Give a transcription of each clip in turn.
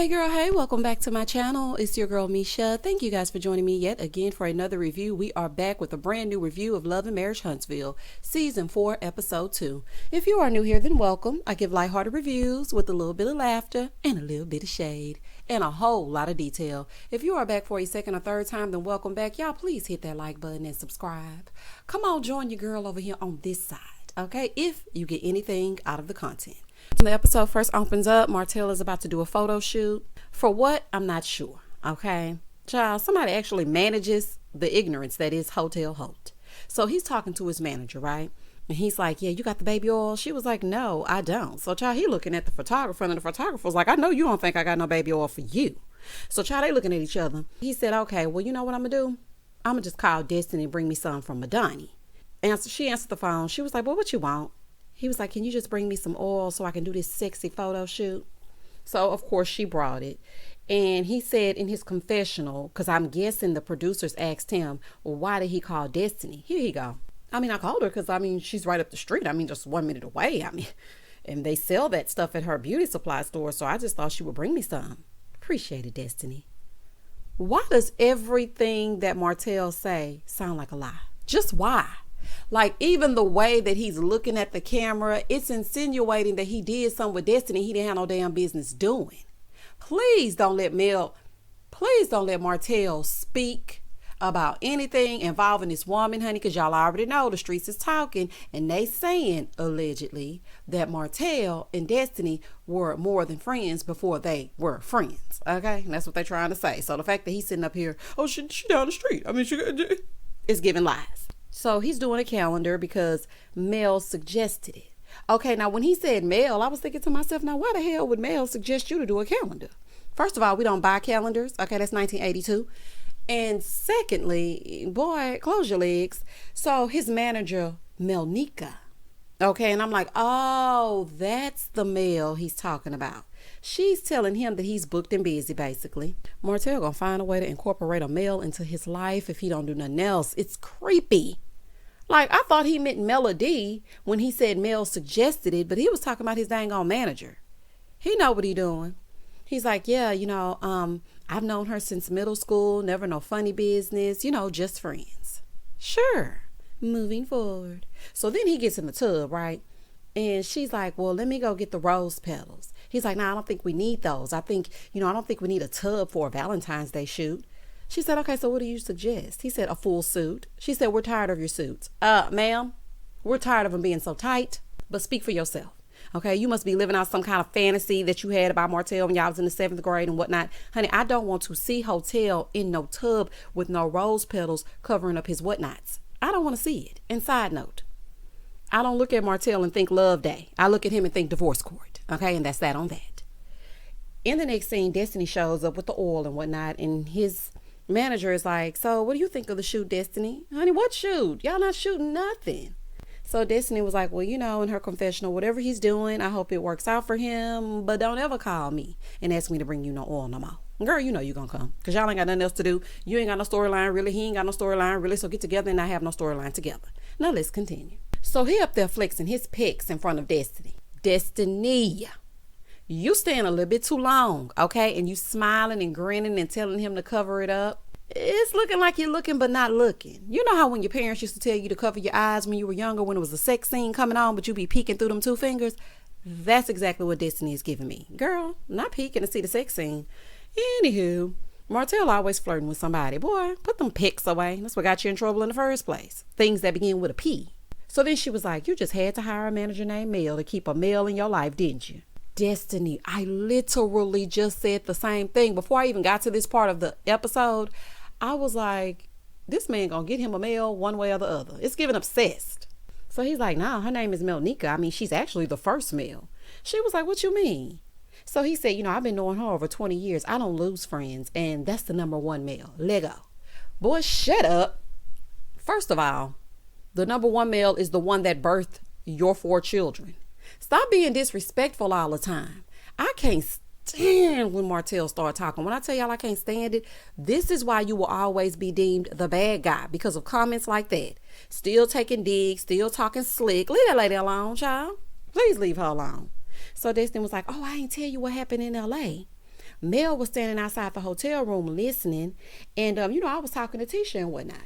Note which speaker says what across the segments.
Speaker 1: Hey girl, hey, welcome back to my channel. It's your girl Misha. Thank you guys for joining me yet again for another review. We are back with a brand new review of Love and Marriage Huntsville, Season 4, Episode 2. If you are new here, then welcome. I give lighthearted reviews with a little bit of laughter and a little bit of shade and a whole lot of detail. If you are back for a second or third time, then welcome back. Y'all please hit that like button and subscribe. Come on, join your girl over here on this side, okay? If you get anything out of the content. The episode first opens up. Martell is about to do a photo shoot. For what? I'm not sure. Okay. Child, somebody actually manages the ignorance that is Hotel Holt. So he's talking to his manager, right? And he's like, yeah, you got the baby oil? She was like, no, I don't. So child, he looking at the photographer, and the photographer's like, I know you don't think I got no baby oil for you. So child, they looking at each other. He said, okay, well, you know what I'm gonna do? I'm gonna just call Destiny and bring me some from Madani. And so she answered the phone. She was like, well, what you want? He was like, can you just bring me some oil so I can do this sexy photo shoot? So, of course, she brought it. And he said in his confessional, because I'm guessing the producers asked him, well, why did he call Destiny? Here you go. I called her because, she's right up the street. Just 1 minute away. And they sell that stuff at her beauty supply store. So I just thought she would bring me some. Appreciate it, Destiny. Why does everything that Martell say sound like a lie? Just why? Like, even the way that he's looking at the camera, it's insinuating that he did something with Destiny he didn't have no damn business doing. Please don't let Martell speak about anything involving this woman, honey, because y'all already know the streets is talking, and they saying, allegedly, that Martell and Destiny were more than friends before they were friends, okay? And that's what they're trying to say. So the fact that he's sitting up here, oh, she down the street, it's giving lies. So he's doing a calendar because Mel suggested it. Okay, now when he said Mel, I was thinking to myself, now why the hell would Mel suggest you to do a calendar? First of all, we don't buy calendars. Okay, that's 1982. And secondly, boy, close your legs. So his manager, Melnika. Okay, and I'm like, oh, that's the Mel he's talking about. She's telling him that he's booked and busy, basically. Martell gonna find a way to incorporate a Mel into his life if he don't do nothing else. It's creepy. Like, I thought he meant Melody when he said Mel suggested it, but he was talking about his dang on manager. He know what he doing. He's like, yeah, I've known her since middle school, never no funny business, just friends. Sure, moving forward. So then he gets in the tub, right? And she's like, well, let me go get the rose petals. He's like, I don't think we need those. I don't think we need a tub for a Valentine's Day shoot. She said, okay, so what do you suggest? He said, a full suit. She said, we're tired of your suits. Ma'am, we're tired of them being so tight, but speak for yourself. Okay, you must be living out some kind of fantasy that you had about Martell when y'all was in the 7th grade and whatnot. Honey, I don't want to see Hotel in no tub with no rose petals covering up his whatnots. I don't want to see it. And side note, I don't look at Martell and think Love Day. I look at him and think divorce court. Okay, and that's that on that. In the next scene, Destiny shows up with the oil and whatnot, and his manager is like, so what do you think of the shoot, Destiny? Honey, what shoot? Y'all not shooting nothing. So Destiny was like, well, in her confessional, whatever he's doing, I hope it works out for him, but don't ever call me and ask me to bring you no oil no more. Girl, you know you gonna come, because y'all ain't got nothing else to do. You ain't got no storyline, really. He ain't got no storyline, really. So get together and not have no storyline together. Now let's continue. So he up there flexing his pecs in front of Destiny. Destiny, you staying a little bit too long, okay? And you smiling and grinning and telling him to cover it up. It's looking like you're looking but not looking. You know how when your parents used to tell you to cover your eyes when you were younger, when it was a sex scene coming on, but you be peeking through them 2 fingers? That's exactly what Destiny is giving me. Girl, not peeking to see the sex scene. Anywho, Martell always flirting with somebody. Boy, put them pics away. That's what got you in trouble in the first place. Things that begin with a P. So then she was like, you just had to hire a manager named Mel to keep a Mel in your life, didn't you? Destiny, I literally just said the same thing. Before I even got to this part of the episode, I was like, this man gonna get him a Mel one way or the other. It's giving obsessed. So he's like, nah, her name is Melnika. She's actually the first Mel. She was like, what you mean? So he said, I've been knowing her over 20 years. I don't lose friends. And that's the number 1 Mel. Lego. Boy, shut up. First of all, the number 1 Mel is the one that birthed your 4 children. Stop being disrespectful all the time. I can't stand when Martell start talking. When I tell y'all I can't stand it, this is why you will always be deemed the bad guy, because of comments like that. Still taking digs, still talking slick. Leave that lady alone, child. Please leave her alone. So Destiny was like, oh, I ain't tell you what happened in LA. Mel was standing outside the hotel room listening. And, I was talking to Tisha and whatnot.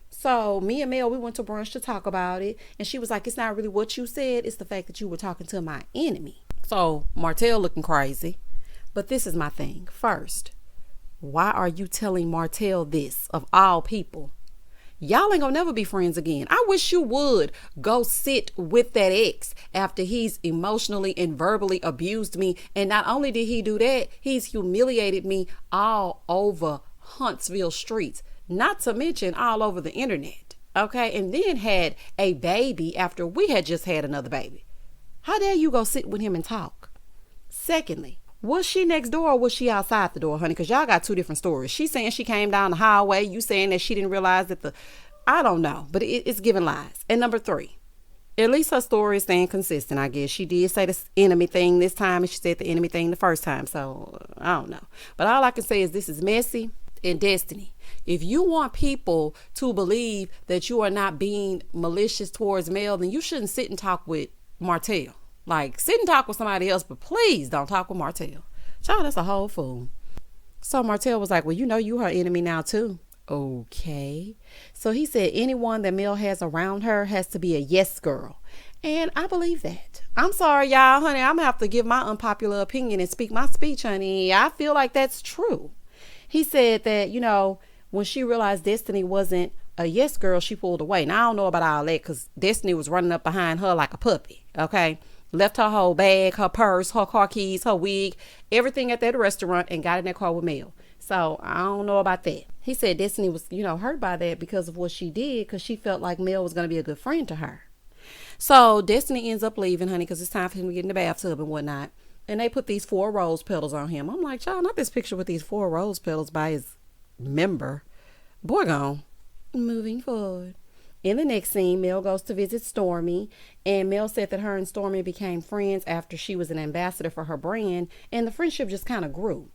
Speaker 1: So me and Mel, we went to brunch to talk about it. And she was like, it's not really what you said. It's the fact that you were talking to my enemy. So Martell looking crazy. But this is my thing. First, why are you telling Martell this of all people? Y'all ain't gonna never be friends again. I wish you would go sit with that ex after he's emotionally and verbally abused me. And not only did he do that, he's humiliated me all over Huntsville streets, not to mention all over the internet. Okay. And then had a baby after we had just had another baby. How dare you go sit with him and talk? Secondly, was she next door or was she outside the door, honey? Because y'all got two different stories. She's saying she came down the highway. You saying that she didn't realize that I don't know, but it's giving lies. And number 3, at least her story is staying consistent, I guess. She did say the enemy thing this time and she said the enemy thing the first time. So I don't know. But all I can say is this is messy and destiny. If you want people to believe that you are not being malicious towards Mel, then you shouldn't sit and talk with Martell. Like, sit and talk with somebody else, but please don't talk with Martell. Child, that's a whole fool. So Martell was like, well, you her enemy now too. Okay. So he said anyone that Mel has around her has to be a yes girl. And I believe that. I'm sorry, y'all, honey. I'm going to have to give my unpopular opinion and speak my speech, honey. I feel like that's true. He said that, when she realized Destiny wasn't a yes girl, she pulled away. Now, I don't know about all that because Destiny was running up behind her like a puppy. Okay. Left her whole bag, her purse, her car keys, her wig, everything at that restaurant and got in that car with Mel. So I don't know about that. He said Destiny was, hurt by that because of what she did because she felt like Mel was going to be a good friend to her. So Destiny ends up leaving, honey, because it's time for him to get in the bathtub and whatnot. And they put these 4 rose petals on him. I'm like, y'all, not this picture with these 4 rose petals by his member. Boy gone. Moving forward. In the next scene, Mel goes to visit Stormy, and Mel said that her and Stormy became friends after she was an ambassador for her brand, and the friendship just kind of grew.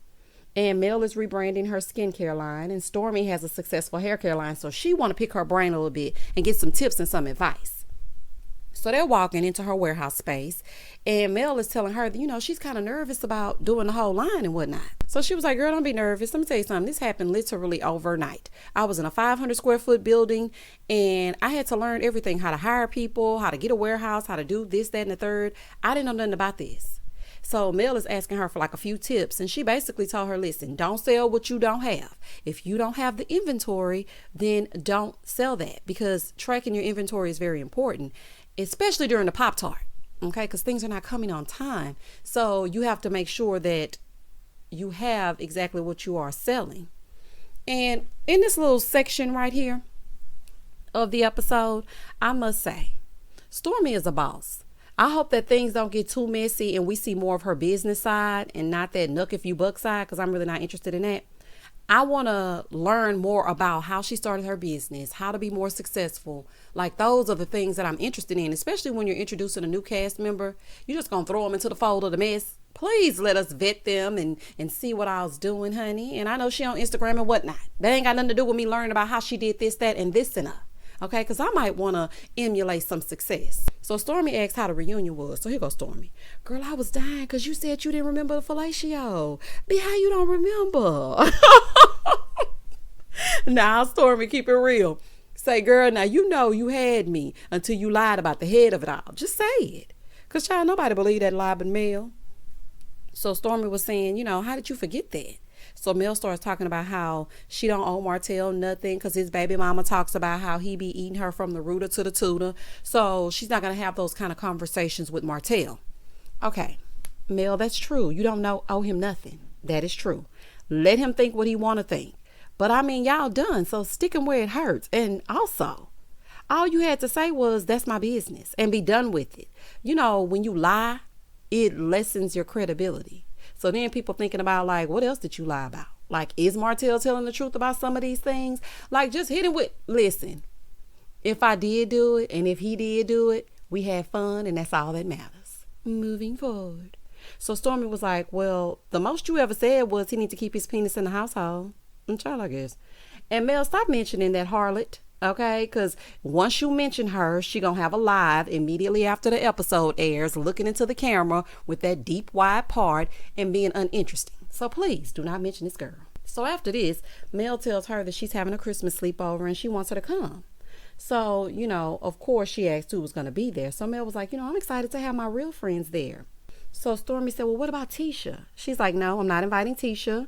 Speaker 1: And Mel is rebranding her skincare line, and Stormy has a successful hair care line, so she want to pick her brain a little bit and get some tips and some advice. So they're walking into her warehouse space, and Mel is telling her that, she's kind of nervous about doing the whole line and whatnot. So she was like, girl, don't be nervous. Let me tell you something. This happened literally overnight. I was in a 500 square foot building, and I had to learn everything, how to hire people, how to get a warehouse, how to do this, that, and the third. I didn't know nothing about this. So Mel is asking her for like a few tips, and she basically told her, listen, don't sell what you don't have. If you don't have the inventory, then don't sell that, because tracking your inventory is very important, especially during the Pop-Tart, okay? Because things are not coming on time. So you have to make sure that you have exactly what you are selling. And in this little section right here of the episode, I must say, Stormy is a boss. I hope that things don't get too messy and we see more of her business side and not that nuck if you buck side, because I'm really not interested in that. I want to learn more about how she started her business, how to be more successful. Like, those are the things that I'm interested in, especially when you're introducing a new cast member. You're just going to throw them into the fold of the mess. Please let us vet them and see what I was doing, honey. And I know she on Instagram and whatnot. That ain't got nothing to do with me learning about how she did this, that, and this and that. Okay, because I might want to emulate some success. So Stormy asked how the reunion was. So here goes Stormy. Girl, I was dying because you said you didn't remember the fellatio. Be how you don't remember. Now, Stormy, keep it real. Say, girl, now you had me until you lied about the head of it all. Just say it. Because, child, nobody believe that lie but Mel. So Stormy was saying, how did you forget that? So Mel starts talking about how she don't owe Martell nothing because his baby mama talks about how he be eating her from the rooter to the tutor. So she's not going to have those kind of conversations with Martell. Okay, Mel, that's true. You don't owe him nothing. That is true. Let him think what he want to think. But I mean, y'all done. So stick him where it hurts. And also, all you had to say was, that's my business, and be done with it. When you lie, it lessens your credibility. So then people thinking about, like, what else did you lie about? Like, is Martell telling the truth about some of these things? Like, just hit him with, listen, if I did do it and if he did do it, we had fun and that's all that matters. Moving forward. So Stormy was like, well, the most you ever said was he need to keep his penis in the household. And child, I guess. And Mel, stop mentioning that harlot. Okay, because once you mention her, she gonna have a live immediately after the episode airs, looking into the camera with that deep, wide part and being uninteresting. So please do not mention this girl. So after this, Mel tells her that she's having a Christmas sleepover and she wants her to come. So, of course she asked who was going to be there. So Mel was like, I'm excited to have my real friends there. So Stormy said, well, what about Tisha? She's like, no, I'm not inviting Tisha.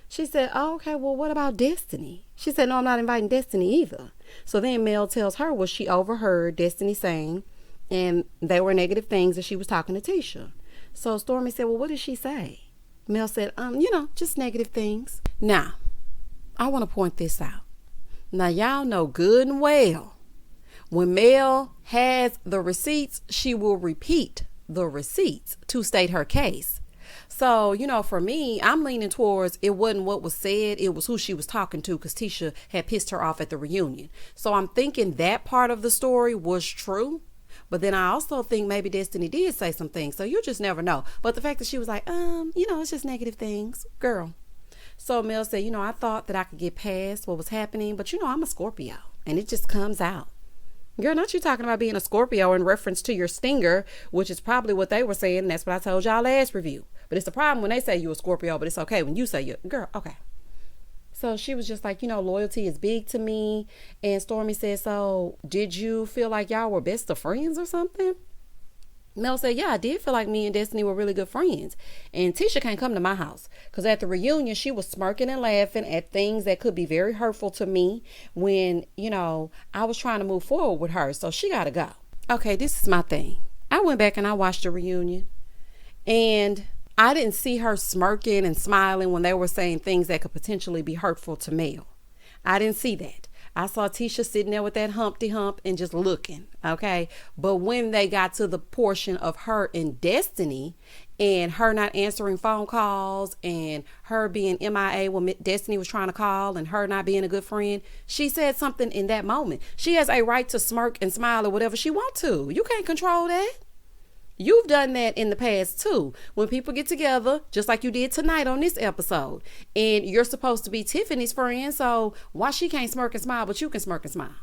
Speaker 1: She said, oh, okay, well, what about Destiny? She said, no, I'm not inviting Destiny either. So then Mel tells her what she overheard Destiny saying, and they were negative things that she was talking to Tisha. So Stormy said, well, what did she say? Mel said, just negative things. Now, I want to point this out. Now, y'all know good and well, when Mel has the receipts, she will repeat the receipts to state her case. So, for me, I'm leaning towards it wasn't what was said, it was who she was talking to, because Tisha had pissed her off at the reunion. So I'm thinking that part of the story was true. But then I also think maybe Destiny did say some things. So you just never know. But the fact that she was like, it's just negative things. Girl. So Mel said, I thought that I could get past what was happening. But, I'm a Scorpio. And it just comes out. Girl, not you talking about being a Scorpio in reference to your stinger, which is probably what they were saying. And that's what I told y'all last review. But it's a problem when they say you're a Scorpio, but it's okay when you say you're girl. Okay. So she was just like, loyalty is big to me. And Stormy said, so did you feel like y'all were best of friends or something? Mel said, yeah, I did feel like me and Destiny were really good friends. And Tisha can't come to my house because at the reunion, she was smirking and laughing at things that could be very hurtful to me when, I was trying to move forward with her. So she got to go. Okay, this is my thing. I went back and I watched the reunion and I didn't see her smirking and smiling when they were saying things that could potentially be hurtful to Mel. I didn't see that. I saw Tisha sitting there with that Humpty Hump and just looking, okay? But when they got to the portion of her and Destiny and her not answering phone calls and her being MIA when Destiny was trying to call and her not being a good friend, she said something in that moment. She has a right to smirk and smile or whatever she wants to. You can't control that. You've done that in the past too. When people get together, just like you did tonight on this episode, and you're supposed to be Tiffany's friend, so why she can't smirk and smile, but you can smirk and smile?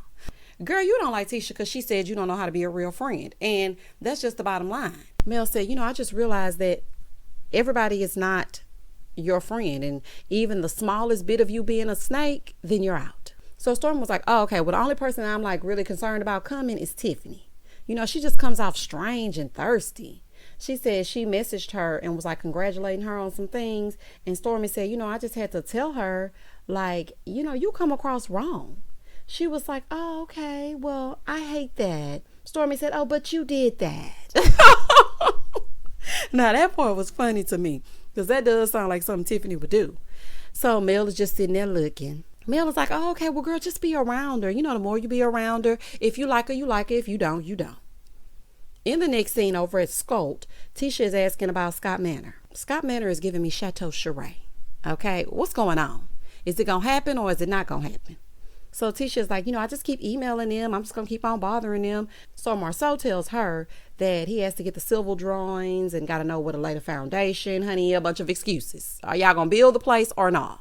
Speaker 1: Girl, you don't like Tisha because she said you don't know how to be a real friend. And that's just the bottom line. Mel said, I just realized that everybody is not your friend. And even the smallest bit of you being a snake, then you're out. So Storm was like, oh, okay, well, the only person I'm like really concerned about coming is Tiffany. She just comes off strange and thirsty. She said she messaged her and was like congratulating her on some things. And Stormy said, I just had to tell her, like, you come across wrong. She was like, oh, okay, well, I hate that. Stormy said, oh, but you did that. Now, that part was funny to me because that does sound like something Tiffany would do. So Mel is just sitting there looking. Mel is like, oh, okay, well, girl, just be around her. The more you be around her, if you like her, you like her. If you don't, you don't. In the next scene over at Scolt, Tisha is asking about Scott Manor. Scott Manor is giving me Chateau Charest. Okay, what's going on? Is it going to happen or is it not going to happen? So Tisha's like, I just keep emailing them. I'm just going to keep on bothering them. So Marsau tells her that he has to get the civil drawings and got to know where to lay the foundation. Honey, a bunch of excuses. Are y'all going to build the place or not?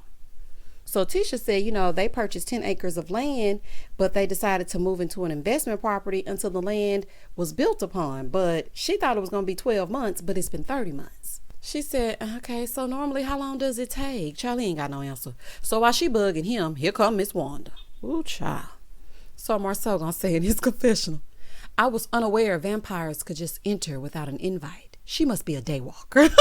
Speaker 1: So Tisha said, they purchased 10 acres of land, but they decided to move into an investment property until the land was built upon. But she thought it was going to be 12 months, but it's been 30 months. She said, okay, so normally how long does it take? Charlie ain't got no answer. So while she bugging him, here come Miss Wanda. Ooh, child. So Marsau gonna say in his confessional, I was unaware vampires could just enter without an invite. She must be a daywalker.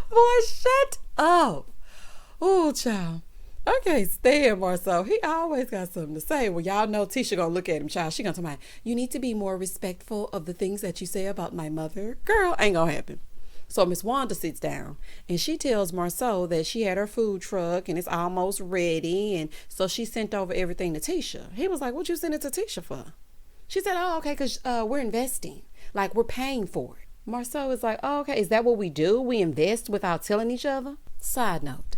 Speaker 1: Boy, shut up. Ooh, child. I can't stand Marsau. He always got something to say. Well, y'all know Tisha gonna look at him, child. She gonna tell me, you need to be more respectful of the things that you say about my mother. Girl, ain't gonna happen. So Miss Wanda sits down and she tells Marsau that she had her food truck and it's almost ready. And so she sent over everything to Tisha. He was like, what'd you send it to Tisha for? She said, oh, okay, because we're investing. Like, we're paying for it. Marsau is like, oh, okay, is that what we do? We invest without telling each other? Side note,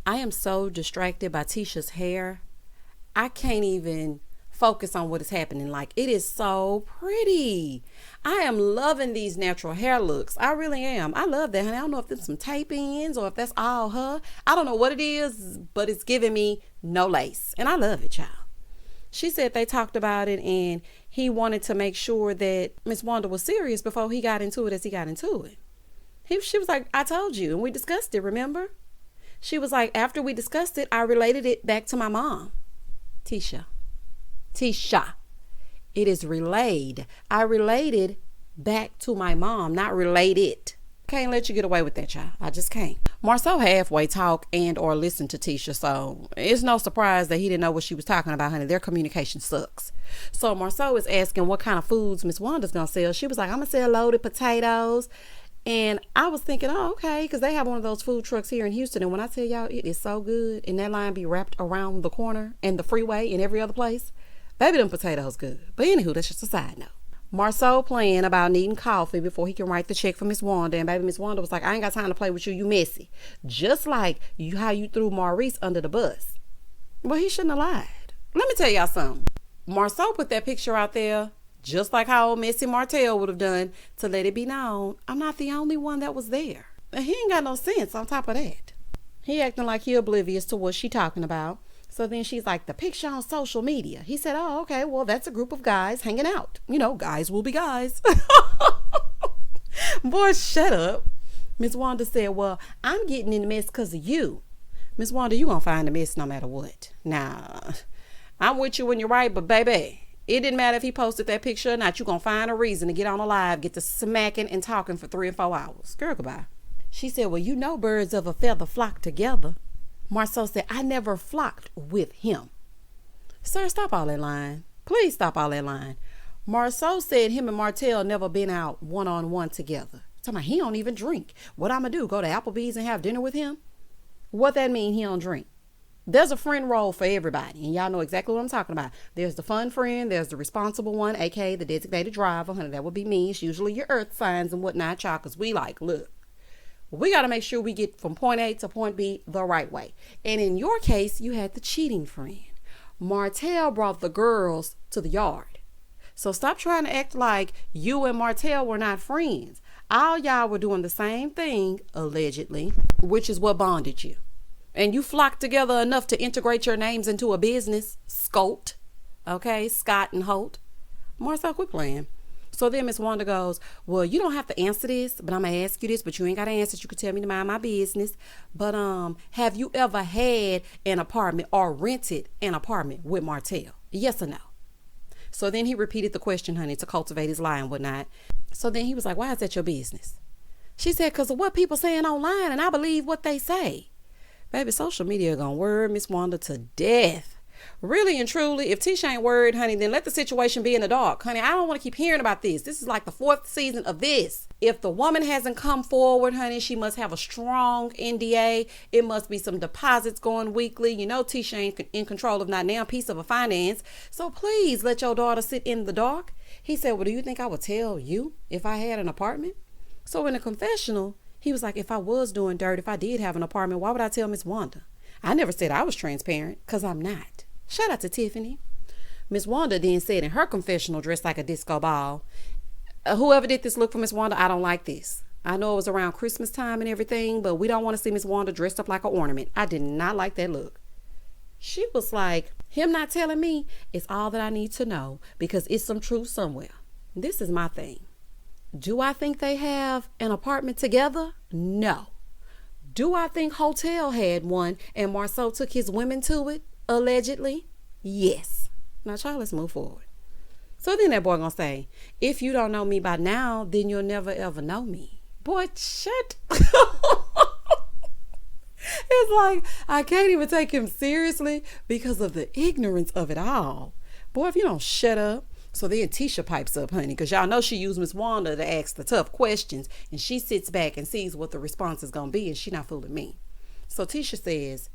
Speaker 1: I am so distracted by Tisha's hair. I can't even focus on what is happening. Like, it is so pretty. I am loving these natural hair looks. I really am. I love that, honey. I don't know if there's some tape ins or if that's all her. I don't know what it is, but it's giving me no lace. And I love it, child. She said they talked about it and he wanted to make sure that Miss Wanda was serious before he got into it as he got into it. She was like, I told you, and we discussed it, remember? She was like, after we discussed it, I related it back to my mom. Tisha. It is relayed. I related back to my mom, not related. Can't let you get away with that, child. I just can't. Marsau halfway talk and or listen to Tisha, so it's no surprise that he didn't know what she was talking about, honey. Their communication sucks. So Marsau is asking what kind of foods Miss Wanda's gonna sell. She was like, I'm gonna sell loaded potatoes. And I was thinking, oh, okay, because they have one of those food trucks here in Houston. And when I tell y'all, it is so good. And that line be wrapped around the corner and the freeway and every other place. Baby, them potatoes good. But anywho, that's just a side note. Marsau playing about needing coffee before he can write the check for Miss Wanda. And baby, Miss Wanda was like, I ain't got time to play with you. You messy. Just like how you threw Maurice under the bus. Well, he shouldn't have lied. Let me tell y'all something. Marsau put that picture out there just like how old Messy Martell would have done to let it be known, I'm not the only one that was there. And he ain't got no sense on top of that. He acting like he oblivious to what she talking about. So then she's like, the picture on social media. He said, oh, okay, well, that's a group of guys hanging out. You know, guys will be guys. Boy, shut up. Miss Wanda said, well, I'm getting in the mess because of you. Miss Wanda, you gonna find the mess no matter what. Nah, I'm with you when you're right, but baby, it didn't matter if he posted that picture or not. You gonna find a reason to get on a live, get to smacking and talking for 3 or 4 hours. Girl, goodbye. She said, well, you know birds of a feather flock together. Marsau said, I never flocked with him. Sir, stop all that lying. Please stop all that lying. Marsau said him and Martell never been out one-on-one together. Talking about he don't even drink. What I'm gonna do, go to Applebee's and have dinner with him? What that mean he don't drink? There's a friend role for everybody, and y'all know exactly what I'm talking about. There's the fun friend, there's the responsible one, aka the designated driver. Honey, that would be me. It's usually your earth signs and whatnot, y'all, because we like, look, we got to make sure we get from point A to point B the right way. And in your case, you had the cheating friend. Martell brought the girls to the yard. So stop trying to act like you and Martell were not friends. All y'all were doing the same thing, allegedly, which is what bonded you. And you flocked together enough to integrate your names into a business. Scott. Okay, Scott and Holt. Marsau, quit playing. So then Miss Wanda goes, well, you don't have to answer this, but I'm going to ask you this, but you ain't got to answer it. You can tell me to mind my business. But have you ever had an apartment or rented an apartment with Martell? Yes or no? So then he repeated the question, honey, to cultivate his lie and whatnot. So then he was like, why is that your business? She said, because of what people saying online, and I believe what they say. Baby, social media gonna word Miss Wanda to death. Really and truly, if Tish ain't worried, honey, then let the situation be in the dark. Honey, I don't want to keep hearing about this. This is like the 4th season of this. If the woman hasn't come forward, honey, she must have a strong NDA. It must be some deposits going weekly. You know Tish ain't in control of not now piece of a finance. So please let your daughter sit in the dark. He said, well, do you think I would tell you if I had an apartment? So in the confessional, he was like, if I was doing dirt, if I did have an apartment, why would I tell Miss Wanda? I never said I was transparent, because I'm not. Shout out to Tiffany. Miss Wanda then said in her confessional, dressed like a disco ball, whoever did this look for Miss Wanda, I don't like this. I know it was around Christmas time and everything, but we don't want to see Miss Wanda dressed up like an ornament. I did not like that look. She was like, him not telling me is all that I need to know, because it's some truth somewhere. This is my thing. Do I think they have an apartment together? No. Do I think Hotel had one and Marsau took his women to it? Allegedly? Yes. Now, child, let's move forward. So then that boy gonna say, if you don't know me by now, then you'll never ever know me. Boy, shut. It's like, I can't even take him seriously because of the ignorance of it all. Boy, if you don't shut up. So then Tisha pipes up, honey, because y'all know she used Miss Wanda to ask the tough questions, and she sits back and sees what the response is going to be, and she not fooling me. So Tisha says,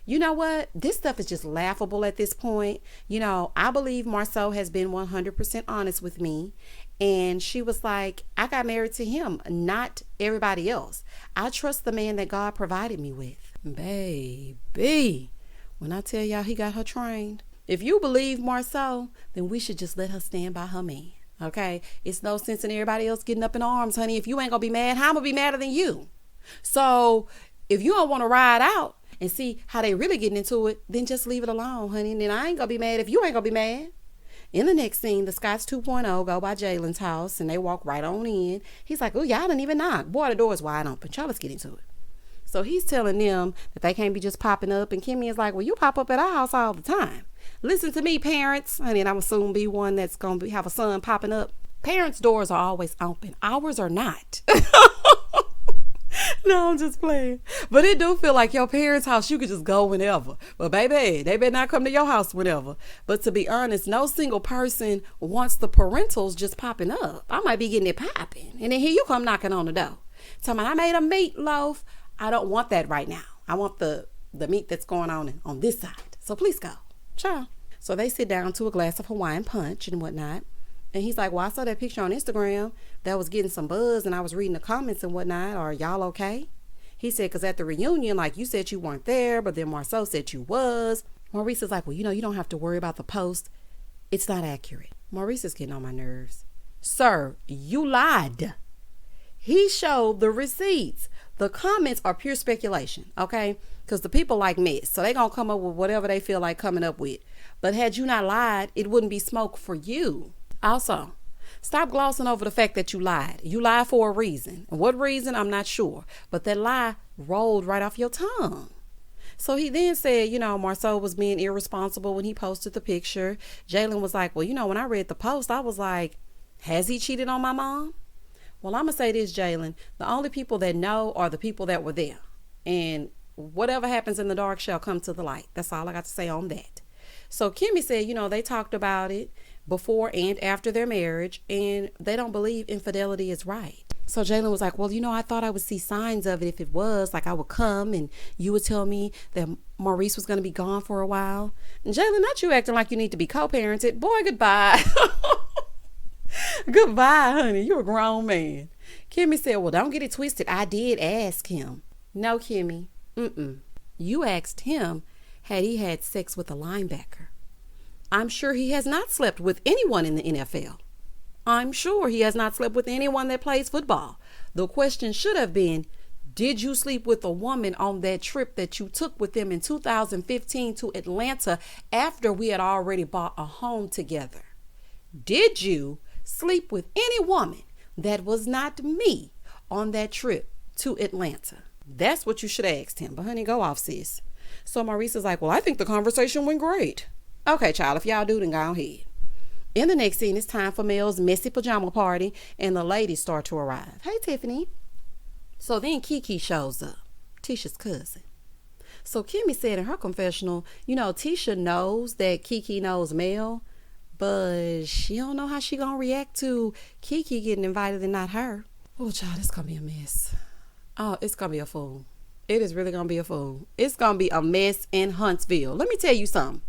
Speaker 1: you know what? This stuff is just laughable at this point. You know, I believe Marsau has been 100% honest with me. And she was like, I got married to him, not everybody else. I trust the man that God provided me with. Baby, when I tell y'all he got her trained. If you believe Marsau, then we should just let her stand by her man. Okay? It's no sense in everybody else getting up in arms, honey. If you ain't gonna be mad, how am I gonna be madder than you? So if you don't want to ride out and see how they really getting into it, then just leave it alone, honey. And then I ain't gonna be mad if you ain't gonna be mad. In the next scene, the Scotts 2.0 go by Jalen's house and they walk right on in. He's like, oh, y'all didn't even knock. Boy, the door's wide open. Y'all, let's get into it. So he's telling them that they can't be just popping up. And Kimmie is like, well, you pop up at our house all the time. Listen to me, parents. And then I'm soon be one that's going to have a son popping up. Parents' doors are always open. Ours are not. No, I'm just playing. But it do feel like your parents' house, you could just go whenever. But baby, they better not come to your house whenever. But to be honest, no single person wants the parentals just popping up. I might be getting it popping. And then here you come knocking on the door. Tell me, I made a meatloaf. I don't want that right now. I want the meat that's going on this side. So please go. Ciao. So they sit down to a glass of Hawaiian punch and whatnot. And he's like, well, I saw that picture on Instagram that was getting some buzz and I was reading the comments and whatnot. Are y'all okay? He said, because at the reunion, like you said you weren't there, but then Marsau said you was. Maurice is like, well, you don't have to worry about the post. It's not accurate. Maurice is getting on my nerves. Sir, you lied. He showed the receipts. The comments are pure speculation, okay? Because the people like mess. So they going to come up with whatever they feel like coming up with. But had you not lied, it wouldn't be smoke for you. Also, stop glossing over the fact that you lied. You lied for a reason. And what reason, I'm not sure. But that lie rolled right off your tongue. So he then said, Marsau was being irresponsible when he posted the picture. Jalen was like, well, when I read the post, I was like, has he cheated on my mom? Well, I'm going to say this, Jalen. The only people that know are the people that were there. And whatever happens in the dark shall come to the light. That's all I got to say on that. So Kimmie said, they talked about it before and after their marriage, and they don't believe infidelity is right. So Jalen was like, well, I thought I would see signs of it if it was. Like I would come and you would tell me that Maurice was going to be gone for a while. And Jalen, not you acting like you need to be co-parented. Boy, goodbye. Goodbye, honey. You're a grown man. Kimmie said, well, don't get it twisted. I did ask him. No, Kimmie. You asked him had he had sex with a linebacker. I'm sure he has not slept with anyone in the NFL. I'm sure he has not slept with anyone that plays football. The question should have been, did you sleep with a woman on that trip that you took with them in 2015 to Atlanta after we had already bought a home together? Did you sleep with any woman that was not me on that trip to Atlanta? That's what you should have asked him. But honey, go off, sis. So Maurice is like, well, I think the conversation went great. Okay, child, if y'all do, then go ahead. In the next scene, it's time for Mel's messy pajama party, and the ladies start to arrive. Hey, Tiffany. So then Kiki shows up, Tisha's cousin. So Kimmie said in her confessional, Tisha knows that Kiki knows Mel, but she don't know how she gonna react to Kiki getting invited and not her. Oh, child, it's gonna be a mess. Oh, it's gonna be a fool. It is really gonna be a fool. It's gonna be a mess in Huntsville. Let me tell you something.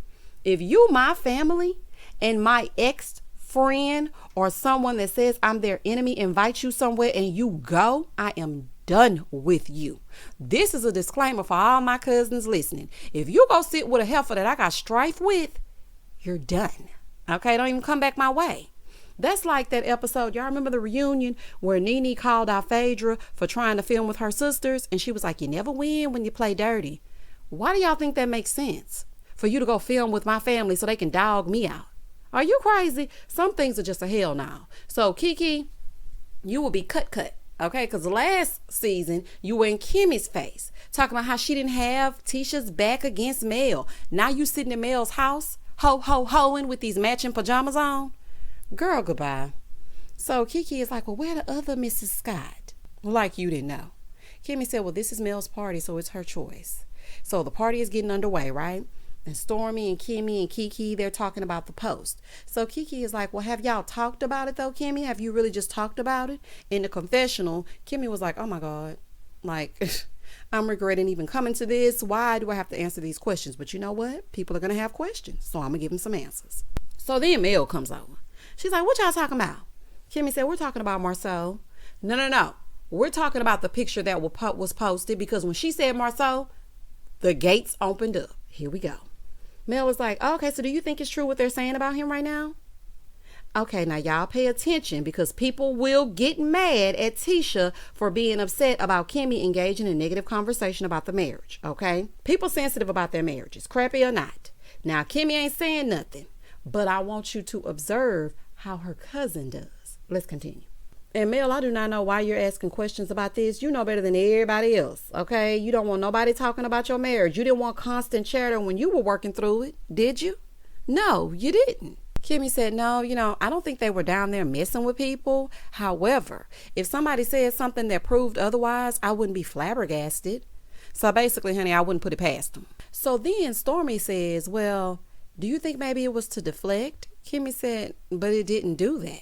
Speaker 1: If you, my family, and my ex-friend or someone that says I'm their enemy invite you somewhere and you go, I am done with you. This is a disclaimer for all my cousins listening. If you go sit with a heifer that I got strife with, you're done. Okay, don't even come back my way. That's like that episode. Y'all remember the reunion where Nene called out Phaedra for trying to film with her sisters? And she was like, you never win when you play dirty. Why do y'all think that makes sense? For you to go film with my family so they can dog me out. Are you crazy? Some things are just a hell now. So Kiki, you will be cut. Okay, because last season you were in Kimmie's face talking about how she didn't have Tisha's back against Mel. Now you sitting in Mel's house, hoeing with these matching pajamas on. Girl, goodbye. So Kiki is like, well, where the other Mrs. Scott? Like you didn't know. Kimmie said, well, this is Mel's party, so it's her choice. So the party is getting underway, right? And Stormy and Kimmie and Kiki, they're talking about the post. So Kiki is like, well, have y'all talked about it though, Kimmie? Have you really just talked about it? In the confessional, Kimmie was like, oh my God, like, I'm regretting even coming to this. Why do I have to answer these questions? But you know what? People are going to have questions. So I'm going to give them some answers. So then Mel comes over. She's like, what y'all talking about? Kimmie said, we're talking about Marsau. No. We're talking about the picture that was posted because when she said Marsau, the gates opened up. Here we go. Mel was like, okay, so do you think it's true what they're saying about him right now? Okay, now y'all pay attention because people will get mad at Tisha for being upset about Kimmie engaging in negative conversation about the marriage, okay? People sensitive about their marriages, crappy or not. Now, Kimmie ain't saying nothing, but I want you to observe how her cousin does. Let's continue. And Mel, I do not know why you're asking questions about this. You know better than everybody else, okay? You don't want nobody talking about your marriage. You didn't want constant chatter when you were working through it, did you? No, you didn't. Kimmie said, no, I don't think they were down there messing with people. However, if somebody said something that proved otherwise, I wouldn't be flabbergasted. So basically, honey, I wouldn't put it past them. So then Stormy says, well, do you think maybe it was to deflect? Kimmie said, but it didn't do that.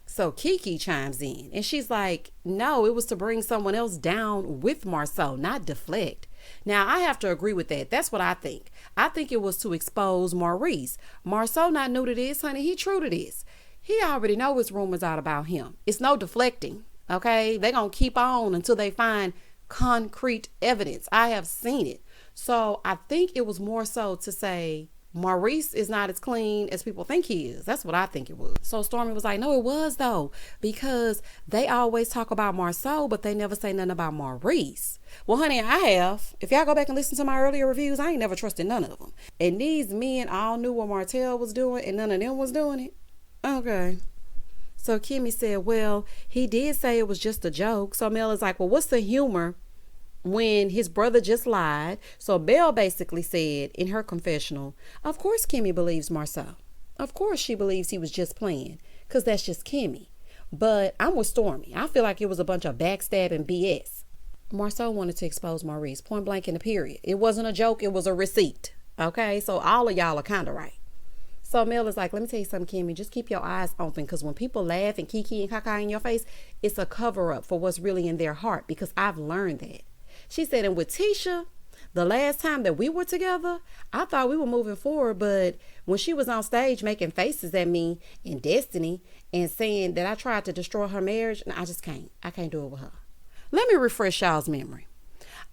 Speaker 1: So Kiki chimes in and she's like, no, it was to bring someone else down with Marsau, not deflect. Now, I have to agree with that. That's what I think. I think it was to expose Maurice. Marsau not new to this, honey. He true to this. He already know his rumors out about him. It's no deflecting, okay? They gonna keep on until they find concrete evidence. I have seen it. So I think it was more so to say, Maurice is not as clean as people think he is. That's what I think it was. So Stormy was like, no, it was though, because they always talk about Marsau, but they never say nothing about Maurice. Well, honey, I have. If y'all go back and listen to my earlier reviews, I ain't never trusted none of them. And these men all knew what Martell was doing and none of them was doing it. Okay. So Kimmie said, well, he did say it was just a joke. So Mel is like, well, what's the humor when his brother just lied? So Belle basically said in her confessional, of course Kimmie believes Marsau. Of course she believes he was just playing, because that's just Kimmie. But I'm with Stormy. I feel like it was a bunch of backstabbing BS. Marsau wanted to expose Maurice, point blank in the period. It wasn't a joke, it was a receipt. Okay, so all of y'all are kind of right. So Mel is like, let me tell you something, Kimmie, just keep your eyes open, because when people laugh and kiki and caca in your face, it's a cover up for what's really in their heart, because I've learned that. She said, and with Tisha, the last time that we were together, I thought we were moving forward, but when she was on stage making faces at me in Destiny and saying that I tried to destroy her marriage, I just can't. I can't do it with her. Let me refresh y'all's memory.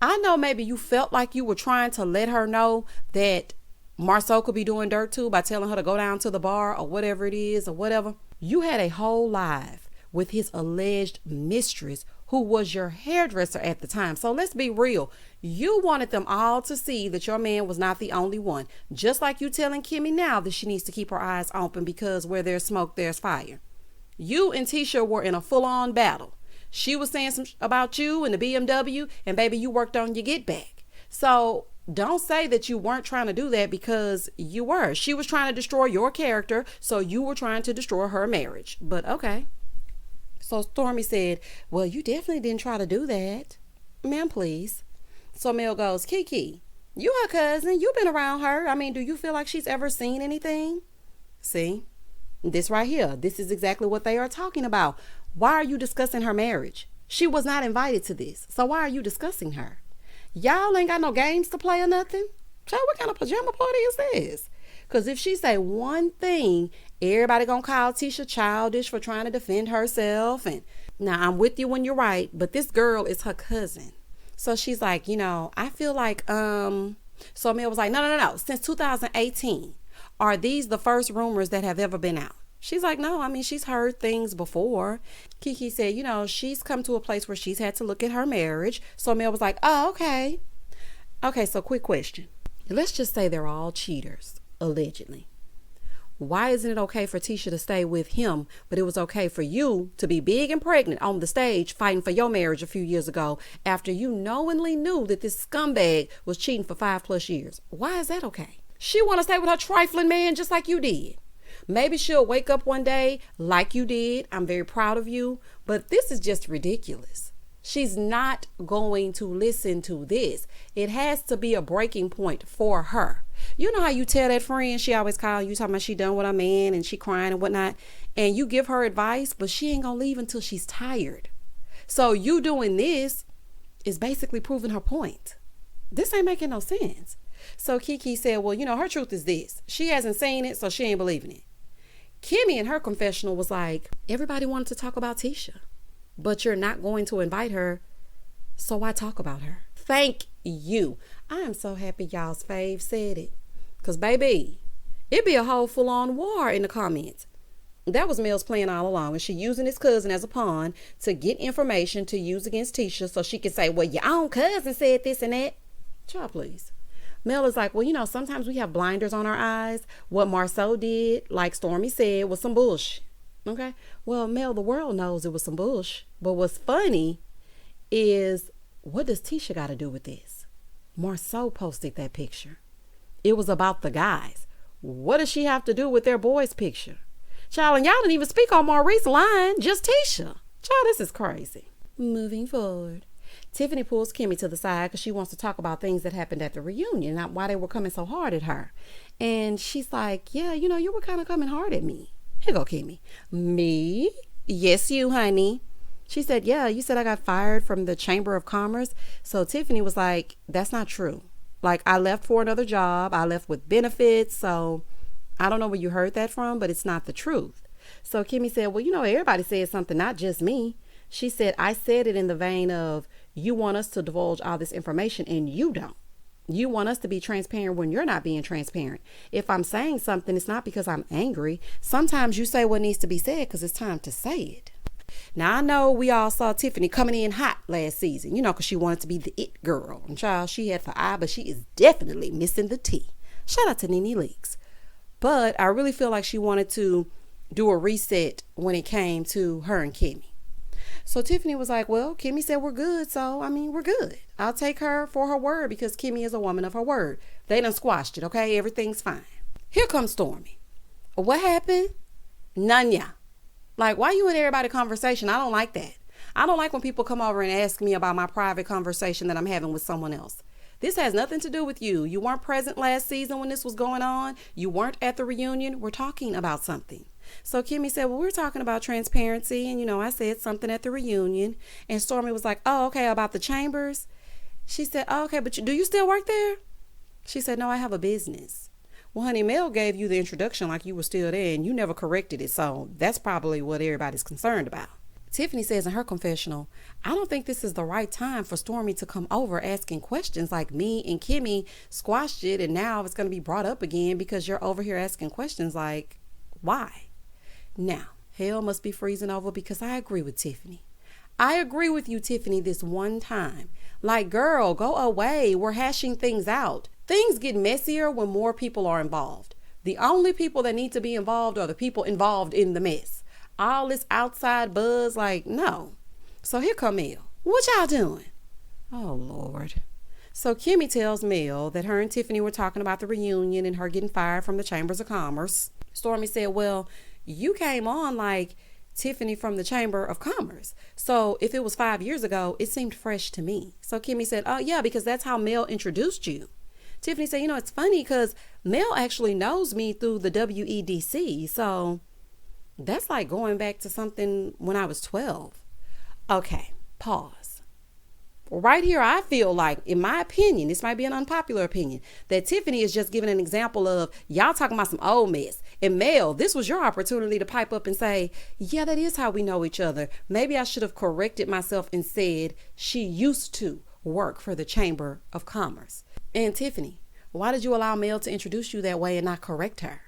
Speaker 1: I know maybe you felt like you were trying to let her know that Marsau could be doing dirt too by telling her to go down to the bar or whatever it is or whatever. You had a whole live with his alleged mistress who was your hairdresser at the time. So let's be real. You wanted them all to see that your man was not the only one. Just like you telling Kimmie now that she needs to keep her eyes open because where there's smoke, there's fire. You and Tisha were in a full-on battle. She was saying some about you and the BMW, and baby, you worked on your get back. So don't say that you weren't trying to do that, because you were. She was trying to destroy your character, so you were trying to destroy her marriage. But okay. So Stormy said, well, you definitely didn't try to do that. Ma'am, please. So Mel goes, Kiki, you her cousin. You've been around her. I mean, do you feel like she's ever seen anything? See, this right here. This is exactly what they are talking about. Why are you discussing her marriage? She was not invited to this. So why are you discussing her? Y'all ain't got no games to play or nothing. Child, what kind of pajama party is this? Because if she say one thing, everybody gonna call Tisha childish for trying to defend herself. And now I'm with you when you're right, but this girl is her cousin. So she's like, I feel like, so Mel was like, no. Since 2018, are these the first rumors that have ever been out? She's like, no, I mean, she's heard things before. Kiki said, she's come to a place where she's had to look at her marriage. So Mel was like, oh, okay. Okay, so quick question. Let's just say they're all cheaters, allegedly. Why isn't it okay for Tisha to stay with him, but it was okay for you to be big and pregnant on the stage fighting for your marriage a few years ago after you knowingly knew that this scumbag was cheating for 5+ years? Why is that okay? She want to stay with her trifling man just like you did. Maybe she'll wake up one day like you did. I'm very proud of you, but this is just ridiculous. She's not going to listen to this. It has to be a breaking point for her. You know how you tell that friend, she always call you talking about she done with her man and she crying and whatnot, and you give her advice, but she ain't gonna leave until she's tired. So you doing this is basically proving her point. This ain't making no sense. So Kiki said, well, her truth is this. She hasn't seen it, so she ain't believing it. Kimmie in her confessional was like, everybody wanted to talk about Tisha, but you're not going to invite her, so why talk about her? Thank you. I am so happy y'all's fave said it. Because, baby, it'd be a whole full-on war in the comments. That was Mel's plan all along. And she using his cousin as a pawn to get information to use against Tisha so she could say, well, your own cousin said this and that. Child, please. Mel is like, well, sometimes we have blinders on our eyes. What Marsau did, like Stormy said, was some bullshit. Okay? Well, Mel, the world knows it was some bullshit. But what's funny is, what does Tisha got to do with this? Marsau posted that picture. It was about the guys. What does she have to do with their boys' picture? Child, and y'all didn't even speak on Maurice's line, just Tisha. Child, this is crazy. Moving forward. Tiffany pulls Kimmie to the side because she wants to talk about things that happened at the reunion, not why they were coming so hard at her. And she's like, yeah, you were kind of coming hard at me. Here go Kimmie. Me? Yes, you, honey. She said, yeah, you said I got fired from the Chamber of Commerce. So Tiffany was like, that's not true. Like, I left for another job. I left with benefits. So I don't know where you heard that from, but it's not the truth. So Kimmie said, well, everybody said something, not just me. She said, I said it in the vein of, you want us to divulge all this information and you don't. You want us to be transparent when you're not being transparent. If I'm saying something, it's not because I'm angry. Sometimes you say what needs to be said because it's time to say it. Now, I know we all saw Tiffany coming in hot last season, because she wanted to be the it girl. And child, she had the eye, but she is definitely missing the T. Shout out to Nene Leakes. But I really feel like she wanted to do a reset when it came to her and Kimmie. So Tiffany was like, well, Kimmie said we're good. So, we're good. I'll take her for her word because Kimmie is a woman of her word. They done squashed it, okay? Everything's fine. Here comes Stormy. What happened? Nanya. Like, why you in everybody's conversation? I don't like that. I don't like when people come over and ask me about my private conversation that I'm having with someone else. This has nothing to do with you. You weren't present last season when this was going on. You weren't at the reunion. We're talking about something. So Kimmie said, well, we're talking about transparency. And, I said something at the reunion. And Stormy was like, oh, okay, about the chambers. She said, oh, okay, but do you still work there? She said, no, I have a business. Well, honey, Mel gave you the introduction like you were still there and you never corrected it. So that's probably what everybody's concerned about. Tiffany says in her confessional, I don't think this is the right time for Stormy to come over asking questions like me and Kimmie squashed it and now it's going to be brought up again because you're over here asking questions like, why? Now, hell must be freezing over because I agree with Tiffany. I agree with you, Tiffany, this one time. Like, girl, go away. We're hashing things out. Things get messier when more people are involved. The only people that need to be involved are the people involved in the mess. All this outside buzz, like, no. So here come Mel. What y'all doing? Oh, Lord. So Kimmie tells Mel that her and Tiffany were talking about the reunion and her getting fired from the Chambers of Commerce. Stormy said, well, you came on like Tiffany from the Chamber of Commerce. So if it was 5 years ago, it seemed fresh to me. So Kimmie said, oh, yeah, because that's how Mel introduced you. Tiffany said, it's funny because Mel actually knows me through the WEDC. So that's like going back to something when I was 12. Okay, pause. Right here, I feel like, in my opinion, this might be an unpopular opinion, that Tiffany is just giving an example of y'all talking about some old mess. And Mel, this was your opportunity to pipe up and say, yeah, that is how we know each other. Maybe I should have corrected myself and said she used to work for the Chamber of Commerce. And Tiffany, why did you allow Mel to introduce you that way and not correct her?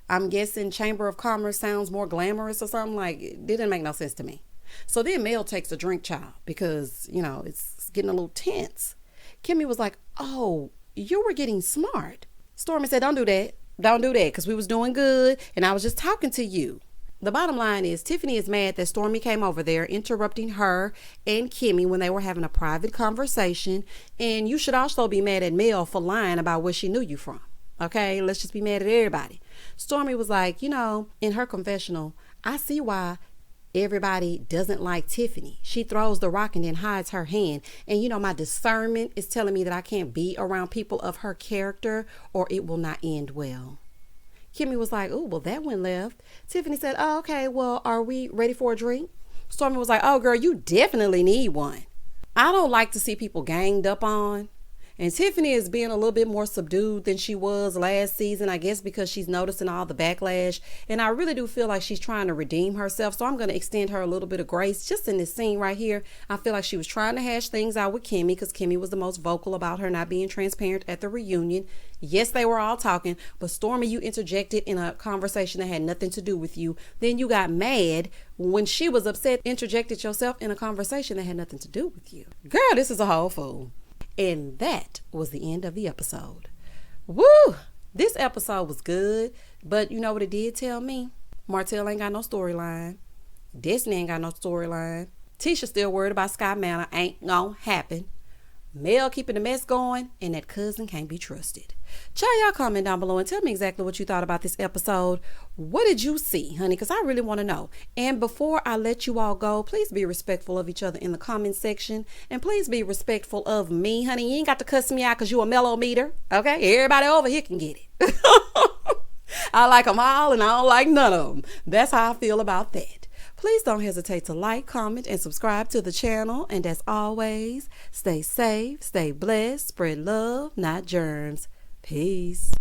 Speaker 1: I'm guessing Chamber of Commerce sounds more glamorous or something. Like, it didn't make no sense to me. So then Mel takes a drink, child, because, it's getting a little tense. Kimmie was like, oh, you were getting smart. Stormy said, don't do that. Don't do that, because we was doing good and I was just talking to you. The bottom line is Tiffany is mad that Stormy came over there interrupting her and Kimmie when they were having a private conversation. And you should also be mad at Mel for lying about where she knew you from. Okay, let's just be mad at everybody. Stormy was like, in her confessional, I see why everybody doesn't like Tiffany. She throws the rock and then hides her hand. And my discernment is telling me that I can't be around people of her character or it will not end well. Kimmie was like, oh, well, that went left. Tiffany said, oh, okay, well, are we ready for a drink? Stormy was like, oh, girl, you definitely need one. I don't like to see people ganged up on. And Tiffany is being a little bit more subdued than she was last season, I guess because she's noticing all the backlash. And I really do feel like she's trying to redeem herself. So I'm going to extend her a little bit of grace just in this scene right here. I feel like she was trying to hash things out with Kimmie because Kimmie was the most vocal about her not being transparent at the reunion. Yes, they were all talking, but Stormy, you interjected in a conversation that had nothing to do with you. Then you got mad when she was upset, interjected yourself in a conversation that had nothing to do with you. Girl, this is a whole fool. And that was the end of the episode. Woo! This episode was good, but you know what it did tell me? Martell ain't got no storyline. Destiny ain't got no storyline. Tisha still worried about Scott Manor. Ain't gonna happen. Mel keeping the mess going, and that cousin can't be trusted. Child, y'all comment down below and tell me exactly what you thought about this episode. What did you see, honey? Because I really want to know. And before I let you all go, please be respectful of each other in the comment section. And please be respectful of me, honey. You ain't got to cuss me out because you a mellow meter. Okay? Everybody over here can get it. I like them all and I don't like none of them. That's how I feel about that. Please don't hesitate to like, comment, and subscribe to the channel. And as always, stay safe, stay blessed, spread love, not germs. Peace.